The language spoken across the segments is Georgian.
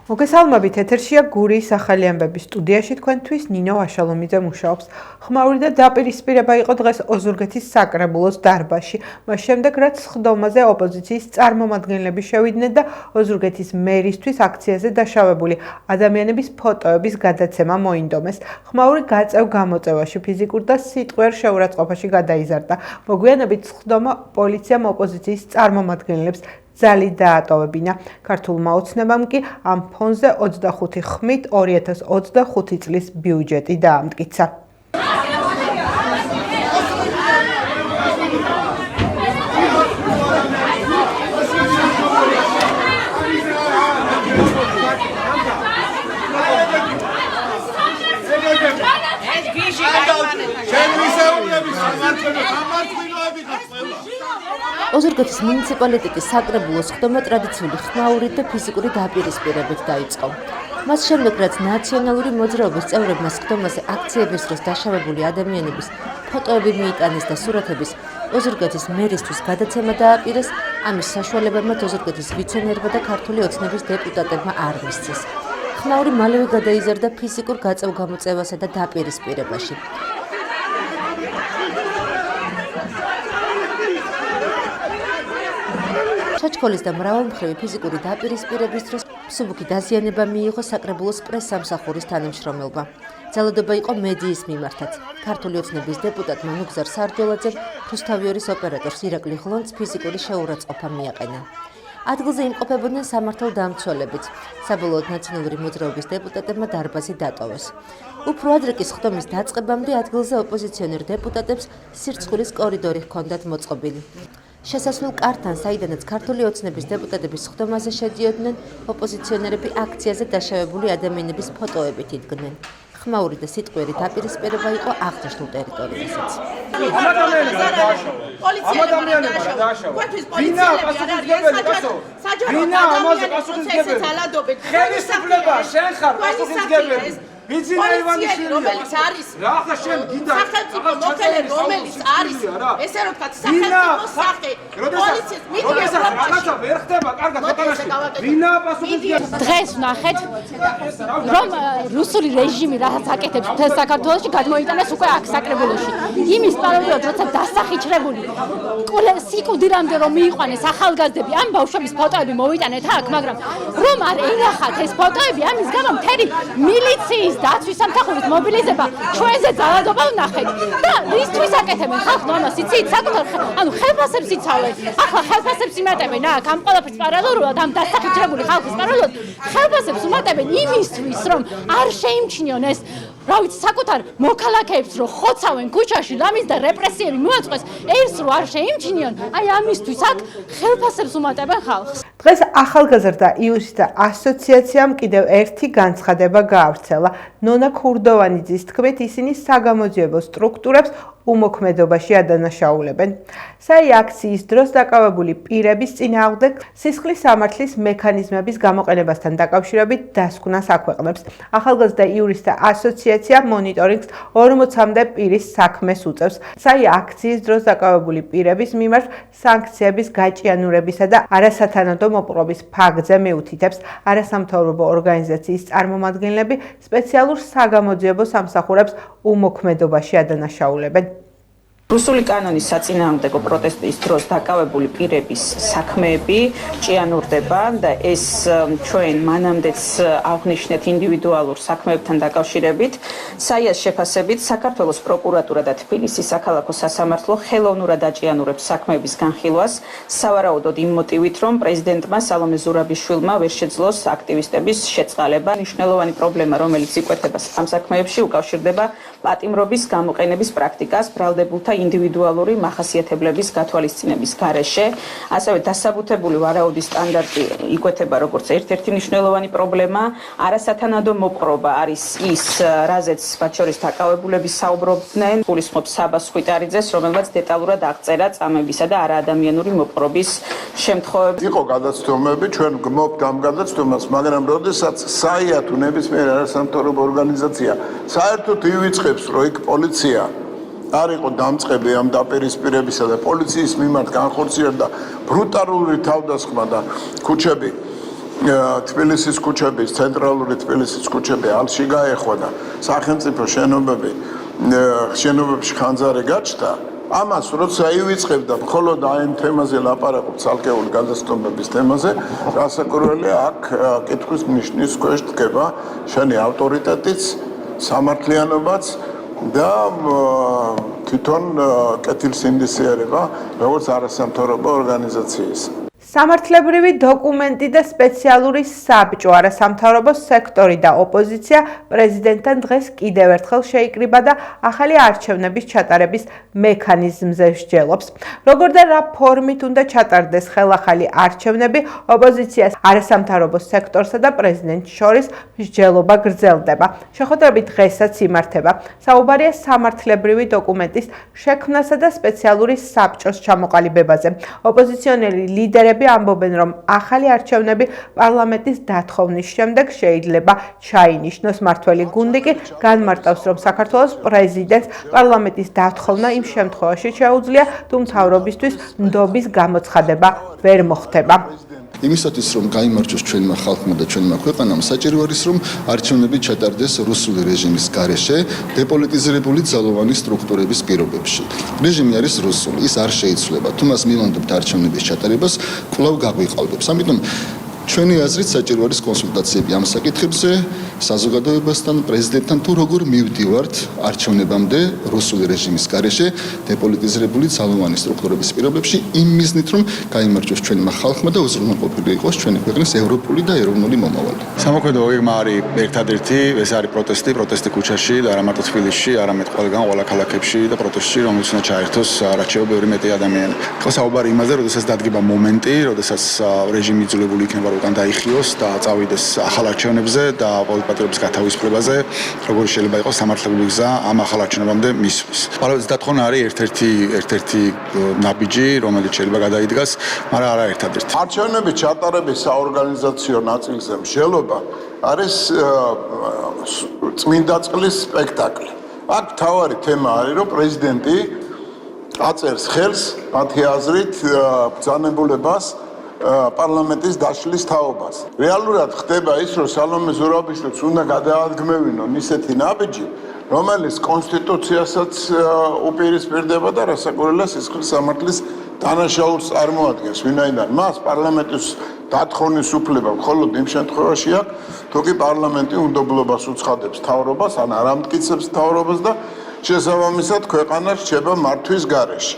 მოგესალმებით, ეთერშია გურიის ახალი ამბების სტუდიაში თქვენთვის ნინო ვაშალომიძე მუშაობს. ხმაური და დაპირისპირება იყო დღეს ოზურგეთის საკრებულოს დარბაზში. მას შემდეგ, რაც სხდომაზე ოპოზიციის წარმომადგენლები შევიდნენ და ოზურგეთის მერისთვის აქციაზე დაშავებული ადამიანების ფოტოების გადაცემა მოინდომეს. ხმაური გაწევ გამოწევაში ფიზიკურ და სიტყვიერ შეურაცხყოფაში გადაიზარდა. მოგვიანებით სხდომა პოლიციამ ოპოზიციის წარმომადგენლებს ძალით დაატოვებინა. ქართულმა ოცნებამ კი ამ ფონზე 25 ხმით 2025 წლის ბიუჯეტი დაამტკიცა. ოზურგეთის მუნიციპალიტეტის საკრებულოს სხდომა ტრადიციული ხმაურით და ფიზიკური დაპირისპირებით დაიწყო. მას შემდეგ, რაც ნაციონალური მოძრაობის წევრებმა სხდომაზე აქციების დროს დაშავებული ადამიანების ფოტოები მიიტანეს და სურათების ოზურგეთის მერისთვის გადაცემა დააპირეს, ამის საშუალებამ ოზურგეთის ვიცე-მერმა და ქართული ოცნების დეპუტატებმა არ მისცეს. ხმაური მალევე გადაიზარდა ფიზიკურ გაწევ-გამოწევასა და დაპირისპირებაში. ჩაჩქოლის და მრავალმხრივი ფიზიკური დაპირისპირების დროს მსუბუქი დაზიანება მიიღო საკრებულოს პრეს-სამსახურის თანამშრომელმა. ძალადობა იყო მედიის მიმართაც. ქართული ოცნების დეპუტატმა ნუგზარ სარჯოლაძემ რუსთავიორის ოპერატორს ირაკლი ღლონც ფიზიკური შეურაცხყოფა მიაყენა. ადგილზე იმყოფებოდნენ სამართალდამცველებიც. საბოლოოდ ნაციონალური მოძრაობის დეპუტატებმა დარბაზი დატოვეს. უფრო ადრე კი სხდომის დაწყებამდე ადგილზე ოპოზიციონერ დეპუტატებს სირცხვილის კორიდორი ჰქონდათ მოწყობილი. შესასვლელ კართან, საიდანაც ქართული ოცნების დეპუტატების სხდომაზე შედიოდნენ, ოპოზიციონერები აქციაზე დაშავებული ადამიანების ფოტოებით იდგნენ. ხმაური და სიტყვიერი დაპირისპირება იყო აღნიშნულ ტერიტორიასაც. პოლიციელი რომელიც არის რა ახლა შენ გინდა სახელმწიფო მოხელე რომელიც არის ესე რომ ვთქვათ სახელმწიფო სახე პოლიციის მიდია რაღაცა ვერ ხდება კარგად ხეთანაში ვინა პასუხისმგებელი დღეს ვნახეთ რომ რუსული რეჟიმი რაღაც აკეთებს მთელ საქართველოში გადმოიტანეს უკვე აქ საკრებულოში იმის პარალელურად როცა დასახიჩრებული სიკვდილამდე რომ მიიყვანეს ახალგაზრდები ამ ბავშვების ფოტოები მოვიტანეთ აქ მაგრამ რომ არ ენახათ ეს ფოტოები ამის გამო მთელი მილიციის დაცვის სამსახურის მობილიზება ჩვენზე ძალადობა ვნახეთ და რისთვის აკეთებენ ხალხმა ამას იცით საკუთარ ხელფასებს იცავენ ახლა ხელფასებს იმატებენ აქ ამ ყველაფერს პარალელურად ამ დასახიჩრებული ხალხის პარალელურად ხელფასებს უმატებენ იმისთვის რომ არ შეიმჩნიონ ეს რა ვიცი საკუთარ მოქალაქეებს რომ ხოცავენ ქუჩაში ლამის და რეპრესიები მოაწყვეს ეს რო არ შეიმჩნიონ აი ამისთვის აქ ხელფასებს უმატებენ ხალხს. დღეს ახალგაზრდა იუსტა ასოციაციამ კიდევ ერთი განცხადება გაავრცელა. ნონა ქურდოვანიძის თქმით, ისინი საგამოძიებო სტრუქტურებს უმოქმედობაში ადანაშაულებენ. საი აქციის დროს დაკავებული პირების წინააღმდეგ სისხლის სამართლის მექანიზმების გამოყენებასთან დაკავშირებით დასკვნას აქვეყნებს. ახალგაზრდა იურისტთა ასოციაცია მონიტორინგს 40-მდე პირის საქმეს უწევს. საი აქციის დროს დაკავებული პირების მიმართ სანქციების გაჭიანურებისა და არასათანადო მოპყრობის ფაქტზე მიუთითებს. არასამთავრობო ორგანიზაციის წარმომადგენლები სპეციალურ საგამოძიებო სამსახურებს უმოქმედობაში ადანაშაულებენ. რუსული კანონის საწინააღმდეგო პროტესტის დროს დაკავებული პირების საქმეები ჭიანურდება და ეს ჩვენ მანამდეც აღნიშნეთ ინდივიდუალურ საქმეებთან დაკავშირებით. საიას შეფასებით საქართველოს პროკურატურა და თბილისის საქალაქო სასამართლო ხელოვნურად აჭიანურებს საქმეების განხილვას, სავარაუდოდ იმ მოტივით, რომ პრეზიდენტმა სალომე ზურაბიშვილმა ვერ შეძლოს აქტივისტების შეწყალება. მნიშვნელოვანი პრობლემა, რომელიც იკვეთება ამ საქმეებში, უკავშირდება პატიმრობის გამოყენების პრაქტიკას ბრალდებულთა ინდივიდუალური მახასიათებლების გათვალისწინების გარეშე, ასევე დასაბუთებული ვარაუდის სტანდარტი იკვეთება როგორც ერთ-ერთი მნიშვნელოვანი პრობლემა. არასათანადო მოპყრობა არის ის, რაზეც მათ შორის დაკავებულები საუბრობდნენ, გულისხმობს საბას ხვიტარიძეს, რომელმაც დეტალურად აღწერა წამებისა და არაადამიანური მოპყრობის შემთხვევები. იყო გადაცდომები, ჩვენ გმობთ ამ გადაცდომას, მაგრამ როდესაც საია თუ ნებისმიერ არასამთავრობო ორგანიზაცია საერთოდ ივიწყებს, რომ იქ პოლიცია არ იყო დამწყები ამ დაპირისპირებისა და პოლიციის მიმართ განხორციელდა ბრუტალური თავდასხმა და ქუჩები თბილისის ქუჩების, ცენტრალური თბილისის ქუჩები ალში გაეხვა და სახელმწიფო შენობებში ხანძარი გაჩნდა, ამას როცა ივიწყებდა მხოლოდ აი ამ თემაზე ლაპარაკობ, ცალკეული გადასტომების თემაზე, რასაკვირველია აქ კითხვის ნიშნის ქვეშ დგება შენი ავტორიტეტიც, სამართლიანობაც და თვითონ კეთილსინდისიერება, როგორც არასამთავრობო ორგანიზაციის. სამართლებრივი დოკუმენტი და სპეციალური საბჭო, არასამთავრობო სექტორი და ოპოზიცია პრეზიდენტთან დღეს კიდევ ერთხელ შეიკრიბა და ახალი არჩევნების ჩატარების მექანიზმზე მსჯელობს. როგორ და რა ფორმით უნდა ჩატარდეს ხელახალი არჩევნები, ოპოზიციას, არასამთავრობო სექტორსა და პრეზიდენტს შორის მსჯელობა გრძელდება. შეხვედრები დღესაც იმართება. საუბარია სამართლებრივი დოკუმენტის შექმნასა და სპეციალური საბჭოს ჩამოყალიბებაზე. ოპოზიციონერი ლიდერები ამბობენ, რომ ახალი არჩევნები პარლამენტის დათხოვნის შემდეგ შეიძლება ჩაინიშნოს. მმართველი გუნდი კი განმარტავს, რომ საქართველოს პრეზიდენტს პარლამენტის დათხოვნა იმ შემთხვევაში შეუძლია, თუ მთავრობისთვის ნდობის გამოცხადება ვერ მოხდება. იმისათვის რომ გაიმარჯვოს ჩვენმა ხალხმა და ჩვენმა ქვეყანამ, საჭირო არის რომ არჩევნები ჩატარდეს რუსული რეჟიმის გარეშე, დეპოლიტიზირებული ძალოვანი სტრუქტურების პირობებში. რეჟიმი არის რუსული, ის არ შეიცვლება. თუ მას მივანდობთ არჩევნების ჩატარებას, კვლავ გაგვიყალბებს. ამიტომ ჩვენი აზრით საჭირო არის კონსულტაციები ამ საკითხებზე საზოგადოებასთან, პრეზიდენტთან, თუ როგორ მივდივართ არჩევნებამდე რუსული რეჟიმის გარეშე, დეპოლიტიზირებული ძალოვანი სტრუქტურების პირობებში, იმ მიზნით რომ გაიმარჯვოს ჩვენმა ხალხმა და უზრუნველყოფილი იყოს ჩვენი ქვეყნის ევროპული და ეროვნული მომავალი. სამოქმედო ოგეგმა არის ერთადერთი, ეს არის პროტესტი ქუჩაში და არა მარტო თბილისში, არამედ ყველგან, ყველა ქალაქებში და პროტესტში, რომელიც უნდა ჩაერთოს რაც შეიძლება ბევრი მეტი ადამიანი. ხო საუბარი იმაზე, როდესაც დადგება მომენტი, როდესაც რეჟიმი იძულებული იქნება უკან დაიხიოს და წავიდეს ახალ არჩევნებზე და პოლიტპატიობის გათავისუფლებაზე, როგორი შეიძლება იყოს სამართლებრივი გზა ამ ახალ არჩევნებამდე მისვლის. პარლამენტის დათხოვნა არის ერთ-ერთი ნაბიჯი, რომელიც შეიძლება გადაიდგას, მაგრამ არა ერთადერთი. არჩევნების ჩატარების საორგანიზაციო ნაწილზე მსჯელობა არის წმინდა წყლის სპექტაკლი. აქ თავარი თემა არის, რომ პრეზიდენტი აწერს ხელს მათი აზრით ბრძანებულებას პარლამენტის დაშლის თაობას. რეალურად ხდება ის, რომ სალომე ზურაბიშვილს უნდა გადაადგმევინონ ისეთი ნაბიჯი, რომელიც კონსტიტუციასაც უპირისპირდება და რასაკვირველია სისხლის სამართლის დანაშაულს წარმოადგენს, ვინაიდან მას პარლამენტის დათხოვნის უფლება მხოლოდ იმ შემთხვევაში აქვს, თუ კი პარლამენტი უნდობლობას უცხადებს მთავრობას, ან არ ამტკიცებს მთავრობას და შესაბამისად ქვეყანა რჩება მართვის გარეშე.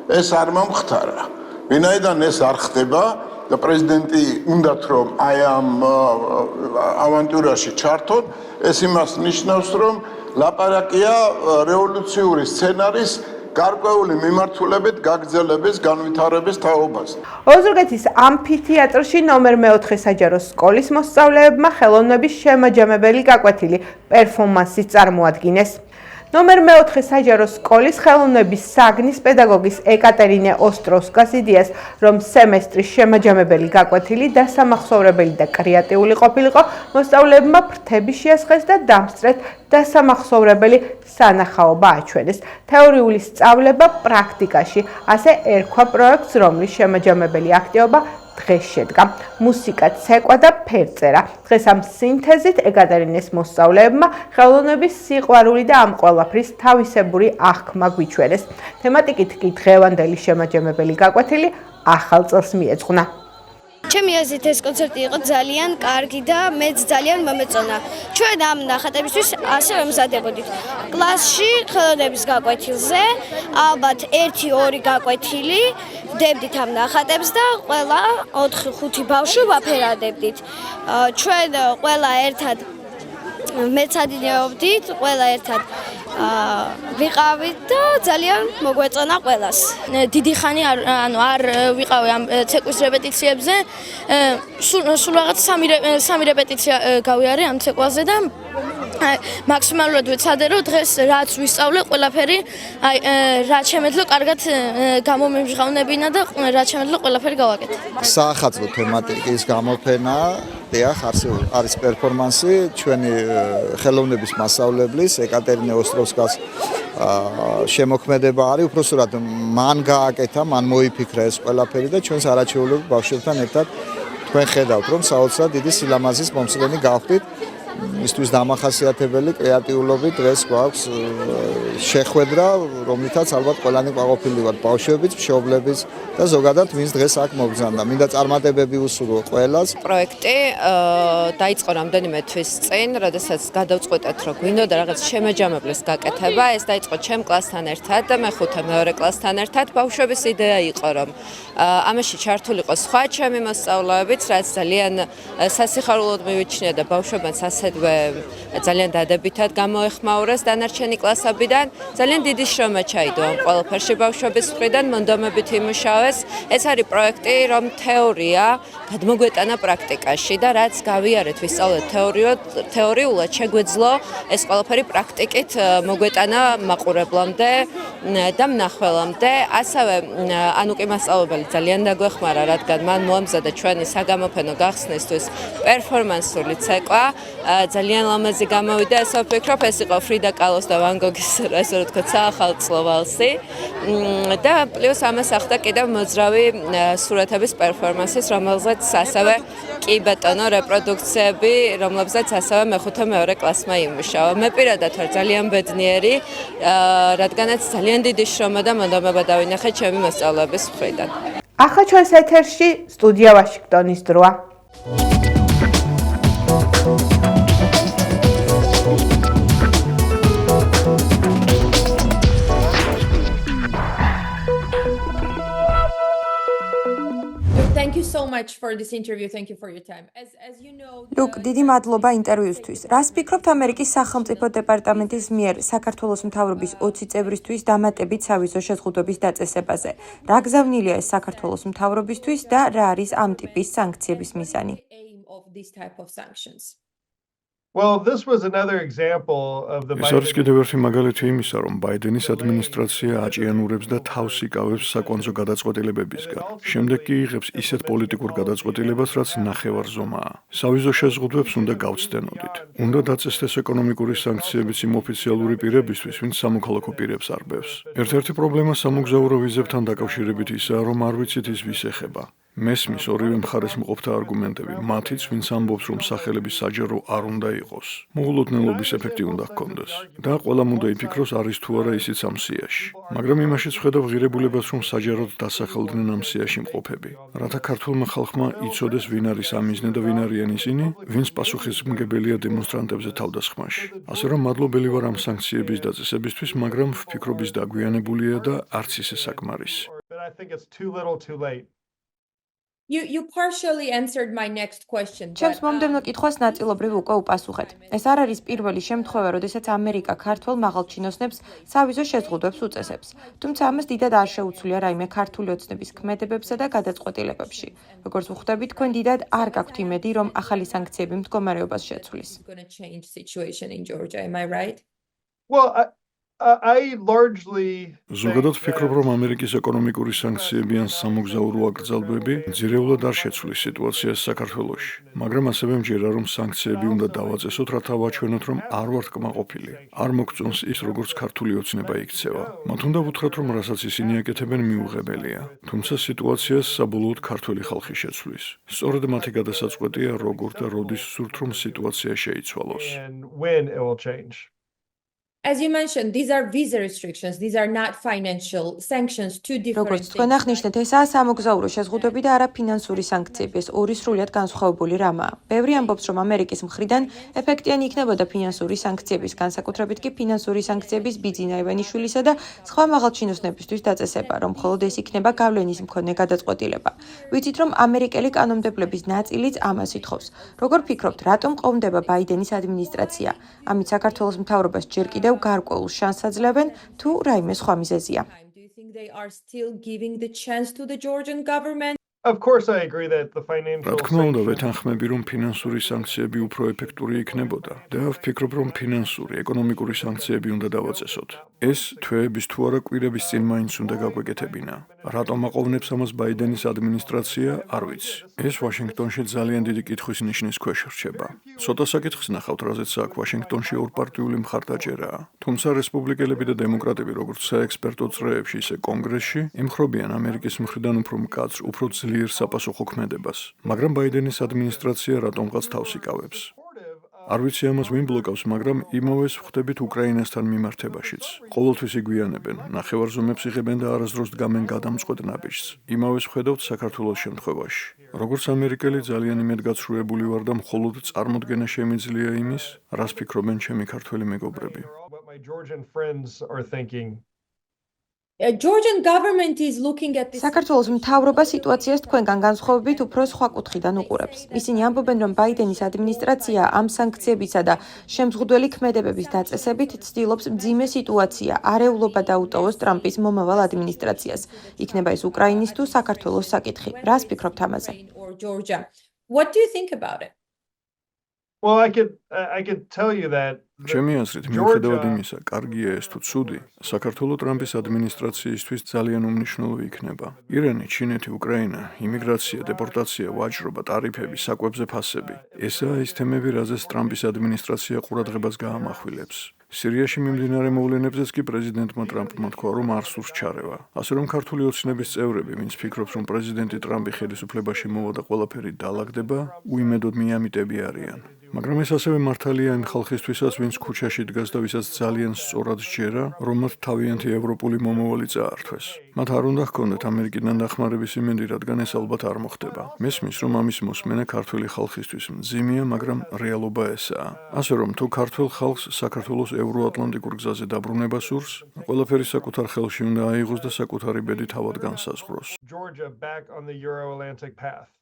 ეს არ მომხდარა. ვინაიდან ეს არ ხდება და პრეზიდენტი უნდათ რომ აი ამ ავანტურაში ჩართონ, ეს იმას ნიშნავს, რომ ლაპარაკია რევოლუციური სცენარის გარკვეული მიმართულებით გაგრძელების, განვითარების თაობაზე. ოზურგეთის ამფითეატრში ნომერ 4 საჯარო სკოლის მოსწავლეებმა ხელოვნების შემაჯამებელი გაკვეთილი პერფორმანსი წარმოადგინეს. ნომერ 4 საჯარო სკოლის ხელოვნების საგნის პედაგოგის ეკატერინე ოსტროვსკას იდეას, რომ სემესტრის შემაჯამებელი გაკვეთილი დასამახსოვრებელი და კრეატიული ყოფილიყო, მოსწავლეებმა ფრთები შეასხეს და დამსწრეთ დასამახსოვრებელი სანახაობა აჩვენეს. თეორიული სწავლება პრაქტიკაში, ასე ერქვა პროექტს, რომლის შემაჯამებელი აქტივობა დღეს შედგა. მუსიკა, ცეკვა და ფერწერა. დღეს ამ სინთეზით ეკატერინეს მოსწავლეებმა ხელოვნების სიყვარული და ამ ყველაფრის თავისებური აღქმა გვიჩვენეს. თემატიკით კი დღევანდელი შემაჯამებელი გაკვეთილი ახალ წელს მიეძღვნა. ჩემი აზრით ეს კონცერტი იყო ძალიან კარგი და მეც ძალიან მომეწონა. ჩვენ ამ ნახატებისთვის ასე ვემზადებოდით. კლასში ხელოვნების გაკვეთილზე ალბათ 1-2 გაკვეთილი დებდით ამ ნახატებს და ყველა 4-5 ბავშვი ვაფერადებდით. ჩვენ ყველა ერთად მეცადინეობდით, ყველა ერთად ვიყავით და ძალიან მოგვეწონა ყველას. დიდი ხანი არ ვიყავი ამ ცეკვის რეპეტიციებზე. სულ რაღაც 3 რეპეტიცია გავიარე ამ ცეკვაზე და მაქსიმალურად ვეცადე, რომ დღეს რაც ვისწავლე, ყველაფერი რაც შემეძლო კარგად გამომემჟღავნებინა და რაც შემეძლო ყველაფერი გავაკეთე. საახალწლო თემატიკის გამოფენა, დიახ, არის პერფორმანსი ჩვენი ხელოვნების მასწავლებლის ეკატერინე ოსტროვსკას შემოქმედება არის, უпроსტად მან გააკეთა, მან მოიფიქრა ეს ყველაფერი და ჩვენს არაჩვეულებრივ ბავშვებთან ერთად ჩვენ ხედავთ, რომ საოცრად დიდი სილამაზის მომსვლელი გავხდით. Ისთვის დამახასიათებელი კრეატიულობით დღეს გვაქვს შეხვედრა, რომლითაც ალბათ ყველანი ყვაყოფილი ვართ, ბავშვებიც, მშობლებიც და ზოგადად ვინც დღეს აქ მოგზავნდა. მინდა წარმატებები უსურვო ყველას. პროექტი დაიწყო რამდენიმე თვის წინ, როდესაც გადავწყვეტეთ, რომ გვინდოდა რაღაც შემაჯამებლის გაკეთება, ეს დაიწყო ჩემ კლასთან ერთად, მეხუთე მეორე კლასთან ერთად. ბავშვების იდეა იყო, რომ ამაში ჩართული იყო სხვა ჩემი მოსწავლეებიც, რაც ძალიან სასიხარულოდ მივიჩნია და ბავშვებმაც ასეთვე ძალიან დადებითად გამოეხმაურეს დანარჩენი კლასებიდან. ძალიან დიდი შრომა ჩაიდო ამ ყველაფერში ბავშვების მხრიდან, მონდომებით იმუშავეს. ეს არის პროექტი, რომ თეორია გადმოგვეტანა პრაქტიკაში და რაც გავიარეთ, ვისწავლეთ თეორიულად, შეგვეძლო ეს ყველაფერი პრაქტიკით მოგვეტანა მაყურებლამდე და მნახველამდე. ასევე ანუკი მასწავლებელი ძალიან დაგვეხმარა, რადგან მან მოამზადა ჩვენი საგამოფენო გახსნისთვის პერფორმანსული ცეკვა. ძალიან ლამაზი გამოვიდა, ესე ვფიქრობ, ეს იყო ფრიდა კალოს და ვან გოგის, ასე რომ ვთქვათ, საახალწლო ვალსი. და პლუს ამას ახდა კიდევ მოძრავი სურათების პერფორმანსის, რომელზეც ასევე კი ბეტონო რეპროდუქციები, რომლებზეც ასევე მეხუთე მეორე კლასმა იმუშავა. მე პირადად ვარ ძალიან ბედნიერი, რადგანაც ძალიან დიდი შრომა და მონდომება დავინახე ჩემი მოსწავლეების მხრიდან. ახლა ჩვენს ეთერში სტუდია ვაშინგტონის დროა. Thank you so much for this interview. Thank you for your time. As you know, Look, დიდი მადლობა ინტერვიუსთვის. რას ფიქრობთ ამერიკის სახელმწიფო დეპარტამენტის მიერ საქართველოს მთავრობის 20 წევრისთვის დამატებით სავიზო შეზღუდვების დაწესებაზე? რა გზავნილია ეს საქართველოს მთავრობისთვის და რა არის ამ ტიპის სანქციების მიზანი? ეს არის კიდევ ერთი მაგალითი იმისა, რომ ბაიდენის ადმინისტრაცია აჭიანურებს და თავს იკავებს საკვანძო გადაწყვეტილებებისგან. შემდეგ კი იღებს ისეთ პოლიტიკურ გადაწყვეტილებას, რაც ნახევარზომაა. სავიზო შეზღუდვებს უნდა გავცდენოდით. უნდა დაწესდეს ეკონომიკური სანქციებიც იმ ოფიციალური პირებისთვის, ვინც სამოქალაქო პირებს არბევს. ერთ-ერთი პრობლემა სამოგზაურო ვიზებთან დაკავშირებით ისაა, რომ არ ვიცით ის ვის ეხება. მესმის ორივე მხარეს მყოფთა არგუმენტები, მათიც, ვინც ამბობს, რომ სახელები საჯარო არ უნდა იყოს. მოულოდნელობის ეფექტი უნდა ჰქონდეს. და ყველამ უნდა იფიქროს, არის თუ არა ისიც ამ სიაში. მაგრამ იმაშიც ვხედავ ღირებულებას, რომ საჯაროდ დასახელდნენ ამ სიაში მყოფები. რათა ქართულმა ხალხმა იცოდეს, ვინ არის ამიზნე და ვინ არიან ისინი, ვინც პასუხისმგებელია დემონსტრანტებზე თავდასხმაში. ასე რომ მადლობელი ვარ ამ სანქციების დაწესებისთვის, მაგრამ ვფიქრობის დაგვიანებულია და არც ისე საკმარისი. You partially answered my next question. ჩემს მომდევნო კითხვას ნაწილობრივ უკვე უპასუხეთ. ეს არ არის პირველი შემთხვევა, როდესაც ამერიკა ქართველ მაღალჩინოსნებს სავიზო შეზღუდვებს უწესებს. თუმცა ამას დიდად არ შეუცვლია რაიმე ქართული ოცნების ქმედებებსა და გადაწყვეტილებებში. როგორც ვხვდებით, თქვენ დიდად არ გაქვთ იმედი, რომ ახალი სანქციები მდგომარეობას შეცვლის. ზოგადად ვფიქრობ, რომ ამერიკის ეკონომიკური სანქციები ან სამოგზაურო აკრძალვები ძირეულად არ შეცვლის სიტუაციას საქართველოში. მაგრამ ასევე მჯერა, რომ სანქციები უნდა დავაწესოთ, რათა ვაჩვენოთ, რომ არ ვართ კმაყოფილი. არ მოგწონს ის, როგორც ქართული ოცნება იქცევა. მათ უნდა ვუთხრათ, რომ რასაც ისინი აკეთებენ, მიუღებელია. თუმცა სიტუაციას საბოლოოდ ქართველი ხალხი შეცვლის. სწორედ მათი გადასაწყვეტია, როგორ და როდის სურთ, რომ სიტუაცია შეიცვალოს. As you mentioned, these are visa restrictions. These are not financial sanctions. Two different როგორც თქვენ აღნიშნეთ, ესაა სამოგზაურო შეზღუდვები და არა ფინანსური სანქციები. ეს ორი სრულიად განსხვავებული რამაა. ბევრი ამბობს, რომ ამერიკის მხრიდან ეფექტიანი იქნებოდა ფინანსური სანქციების, განსაკუთრებით კი ფინანსური სანქციების ბიძინა ივანიშვილისა და სხვა მაღალჩინოსნებისთვის დაწესება, რომ მხოლოდ ეს იქნება გავლენის მქონე გადაწყვეტილება. ვიცით, რომ ამერიკელი კანონმდებლების ნაწილიც ამას ითხოვს. როგორ ფიქრობთ, რატომ ყოვდება ბაიდენის ადმინისტრაცია? ამით საქართველოს მთავრობას ჯერ კიდევ გარკვეულ შანსს აძლევენ თუ რაიმე სხვა მიზეზია. რა თქმა უნდა, ვეთანხმები, რომ ფინანსური სანქციები უფრო ეფექტური იქნებოდა და ვფიქრობ, რომ ფინანსური, ეკონომიკური სანქციები უნდა დავაწესოთ. ეს თვეების თუ არა კვირების წინ მაინც უნდა გაგვეკეთებინა. რატომ აყოვნებს ამას ბაიდენის ადმინისტრაცია, არ ვიცი. ეს ვაშინგტონში ძალიან დიდი კითხვის ნიშნის ქვეშ რჩება. ცოტა საკითხს ნახავთ, რაზეც აქ ვაშინგტონში ორპარტიული მხარდაჭერაა. თუმცა რესპუბლიკელები და დემოკრატები, როგორც საექსპერტო წრეებში, ისე კონგრესში, ემხრობიან ამერიკის მხრიდან უფრო მკაცრ, უფრო ძლიერ საპასუხო ქმედებას, მაგრამ ბაიდენის ადმინისტრაცია რატომღაც თავს იკავებს. არ ვიცი ამას ვინ ბლოკავს, მაგრამ იმავეს ვხვდებით უკრაინასთან მიმართებაშიც. ყოველთვის იგვიანებენ, ნახევარზომებს იღებენ და არასდროს დგამენ გადამწყვეტ ნაბიჯს. იმავეს ვხედავთ საქართველოს შემთხვევაში. როგორც ამერიკელი ძალიან იმედგაცრუებული ვარ და მხოლოდ წარმოდგენა შემიძლია იმის, რას ფიქრობენ ჩემი ქართველი მეგობრები. Georgian government is looking at this. საქართველოს მთავრობა სიტუაციას თქვენგან განსხვავებით უფრო სხვა კუთხიდან უყურებს. ისინი ამბობენ, რომ ბაიდენის ადმინისტრაცია ამ სანქციებისა და შემზღუდველი ქმედებების დაწესებით ცდილობს მძიმე სიტუაცია, არეულობა დაუტოვოს ტრამპის მომავალ ადმინისტრაციას. იქნება ეს უკრაინის თუ საქართველოს საკითხი. რას ფიქრობთ ამაზე? Or Georgia. What do you think about it? Well, I could tell you that ჩემი აზრით, მიუხედავად იმისა, კარგია ეს თუ ცუდი, საქართველოს ტრამპის ადმინისტრაციისთვის ძალიან უმნიშვნელო იქნება. ირანი, ჩინეთი, უკრაინა, იმიგრაცია, დეპორტაცია, ვაჭრობა, ტარიფები, საკვებზე ფასები. ესაა ის თემები, რაზეც ტრამპის ადმინისტრაცია ყურადღებას გაამახვილებს. სირიაში მიმდინარე მოვლენებზეც კი პრეზიდენტმა ტრამპმა თქვა, რომ არ სურს ჩარევა. ასე რომ ქართული ოცნების წევრები, ვინც ფიქრობს, რომ პრეზიდენტი ტრამპი ხელისუფლებაში მოვა და ყველაფერი დაალაგდება, უიმედოდ მიამიტები არიან. მაგრამ ეს ასევე მართალია იმ ხალხისთვისაც, ვინც ქუჩაში დგას და ვისაც ძალიან სწორად სჯერა, რომ მათ თავიანთი ევროპული მომავალი წაართვეს. მათ არ უნდა ჰქონდეთ ამერიკიდან დახმარების იმედი, რადგან ეს ალბათ არ მოხდება. მესმის, რომ ამის მოსმენა ქართველი ხალხისთვის მძიმეა, მაგრამ რეალობა ესაა. ასე რომ თუ ქართველ ხალხს საქართველოს ევროატლანტიკურ გზაზე დაბრუნება სურს, ყველაფერი საკუთარ ხელში უნდა აიღოს და საკუთარი ბედი თავად განსაზღვროს. Georgia back on the Euro-Atlantic path.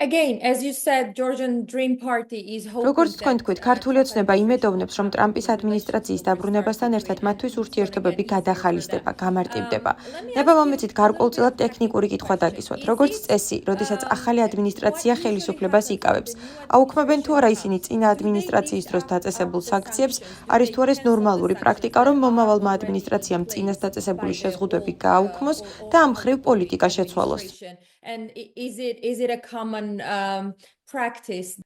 Again, as you said, Georgian Dream Party is hoping როგორც თქვენ თქვით, ქართული ოცნება იმედოვნებს, რომ ტრამპის ადმინისტრაციის დაბრუნებასთან ერთად მათთვის ურთიერთობები გადახალისდება, გამარტივდება. ნება მომეცით გარკვეულწილად ტექნიკური კითხვა დაგისვათ. როგორც წესი, როდესაც ახალი ადმინისტრაცია ხელისუფლებას იკავებს, აუქმებენ თუ არა ისინი წინა ადმინისტრაციის დროს დაწესებულ სანქციებს, არის თუ არა ეს ნორმალური პრაქტიკა, რომ მომავალმა ადმინისტრაციამ წინას დაწესებული შეზღუდვები გააუქმოს და ამ მხრივ პოლიტიკა შეცვალოს. And is it a common practice?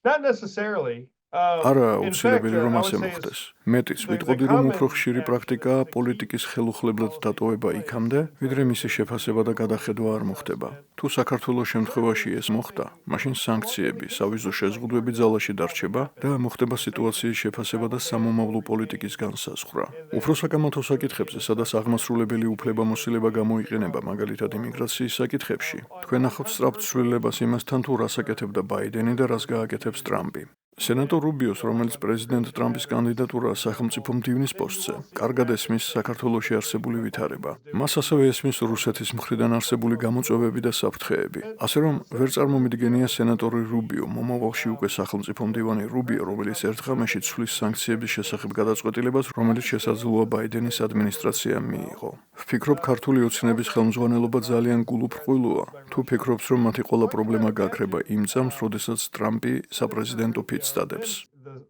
Not necessarily. არა, აუცილებელი რომ ასე მოხდეს. მეტიც ვიტყოდი, რომ უფრო ხშირი პრაქტიკაა პოლიტიკის ხელუხლებლად დატოვება იქამდე, ვიდრე მისი შეფასება და გადახედვა არ მოხდება. თუ საქართველოს შემთხვევაში ეს მოხდა, მაშინ სანქციები, სავიზო შეზღუდვები ძალაში დარჩება და მოხდება სიტუაციის შეფასება და სამომავლო პოლიტიკის განსაზღვრა. უფრო საკამათო საკითხებზე, სადაც აღმასრულებელი უფლებამოსილება გამოიყენება, მაგალითად იმიგრაციის საკითხებში, თქვენ ნახავთ სწრაფ ცვლილებას იმასთან, თუ რას აკეთებდა ბაიდენი და რას გააკეთებს ტრამპი. სენატორ რუბიოს, რომელიც პრეზიდენტ ტრამპის კანდიდატურაა სახელმწიფო მდივნის პოსტზე, კარგად ესმის საქართველოში არსებული ვითარება. მას ასევე ესმის რუსეთის მხრიდან არსებული გამოწვევები და საფრთხეები. ასე რომ, ვერ წარმომიდგენია სენატორი რუბიო, მომავალში უკვე სახელმწიფო მდივანი რუბიო, რომელიც ერთ ღამეში ცვლის სანქციების შესახებ გადაწყვეტილებას, რომელიც შესაძლოა ბაიდენის ადმინისტრაციამ მიიღო. ვფიქრობ, ქართული ოცნების ხელმძღვანელობა ძალიან გულუბრყვილოა, თუ ფიქრობს, რომ მათი ყველა პრობლემა გაქრება იმ წამს, როდესაც ტრამპი საპრეზიდენტო ფიცს დადებს.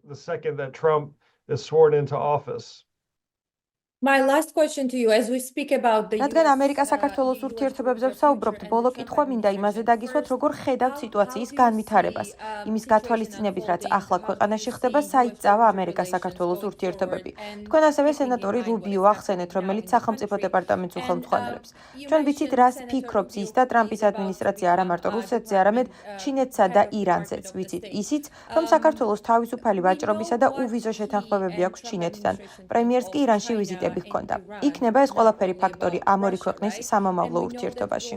The second that Trump is sworn into office. My last question to you, as we speak about the რადგან ამერიკა-საქართველოს ურთიერთობებზე ვსაუბრობთ, ბოლო კითხვა მინდა იმაზე დაგისვათ, როგორ ხედავთ სიტუაციის განვითარებას. იმის გათვალისწინებით, რაც ახლა ქვეყანაში ხდება, საით-წავა ამერიკა-საქართველოს ურთიერთობები. თქვენ ასევე სენატორი რუბიო ახსენეთ, რომელიც სახელმწიფო დეპარტამენტს უხელმძღვანელებს. ჩვენ ვიცით, რას ფიქრობს ის და ტრამპის ადმინისტრაცია არა მარტო რუსეთზე, არამედ ჩინეთსა და ირანზეც. ვიცით ისიც, რომ საქართველოს თავისუფალი ვაჭრობისა და უვიზო შეთანხმებები აქვს ჩინეთთან. პრემიერს კი ირანში ვიზიტი ჰქონდა. იქნება ეს ყველაფერი ფაქტორი ამ ორი ქვეყნის სამომავლო ურთიერთობაში.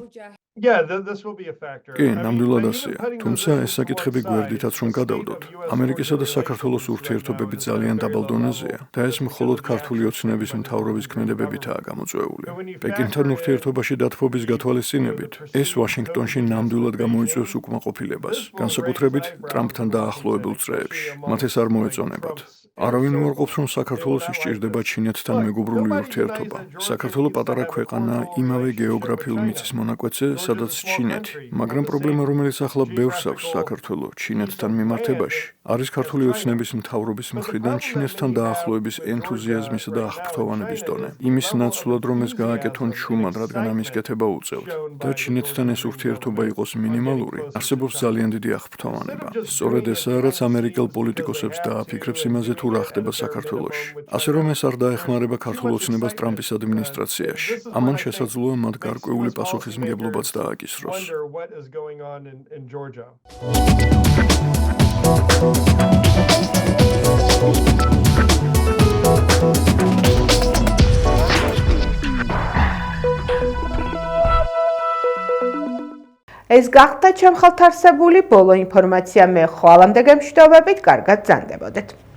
კი, ნამდვილად ასეა. თუმცა ეს საკითხები გვერდითაც რომ გადავდოთ, ამერიკისა და საქართველოს ურთიერთობები ძალიან დაბალ დონეზეა და ეს მხოლოდ ქართული ოცნების მთავრობის ქმედებებითაა გამოწვეული. პეკინთან ურთიერთობაში დათბობის გათვალისწინებით, ეს ვაშინგტონში ნამდვილად გამოიწვევს უკმაყოფილებას, განსაკუთრებით ტრამპთან დაახლოებულ წრეებში. მათ ეს არ მოეწონებათ. არავინ უარყოფს, რომ საქართველოს ისჭირდება ჩინეთთან მეგობრული ურთიერთობა. საქართველო პატარა ქვეყანაა იმავე გეოგრაფიულ მიწის მონაკვეთზე, სადაც ჩინეთი. მაგრამ პრობლემა, რომელიც ახლა ბევრს აქვს საქართველო ჩინეთთან მიმართებაში, არის ქართული ოცნების მთავრობის მხრიდან ჩინეთთან დაახლოების ენთუზიაზმისა და აღფრთოვანების დონე. იმის ნაცვლად, რომ ეს გააკეთონ ჩუმად, რადგან ამის კეთება უწევთ და ჩინეთთან ეს ურთიერთობა იყოს მინიმალური, არსებობს ძალიან დიდი აღფრთოვანება. სწორედ ესაა, რაც ამერიკელ პოლიტიკოსებს დააფიქრებს იმაზე, თუ რა ხდება საქართველოში. ასე რომ ეს არ დაეხმარება ქართულ ოცნებას ტრამპის ადმინისტრაციაში. ამან შესაძლოა მათ გარკვეული პასუხისმგებლობაც დააკისროს. ეს გახდა ჩემ ხალთ არსებული ბოლო ინფორმაცია. მე ხვალამდე გემშვიდობებით, კარგად ზანდებოდეთ.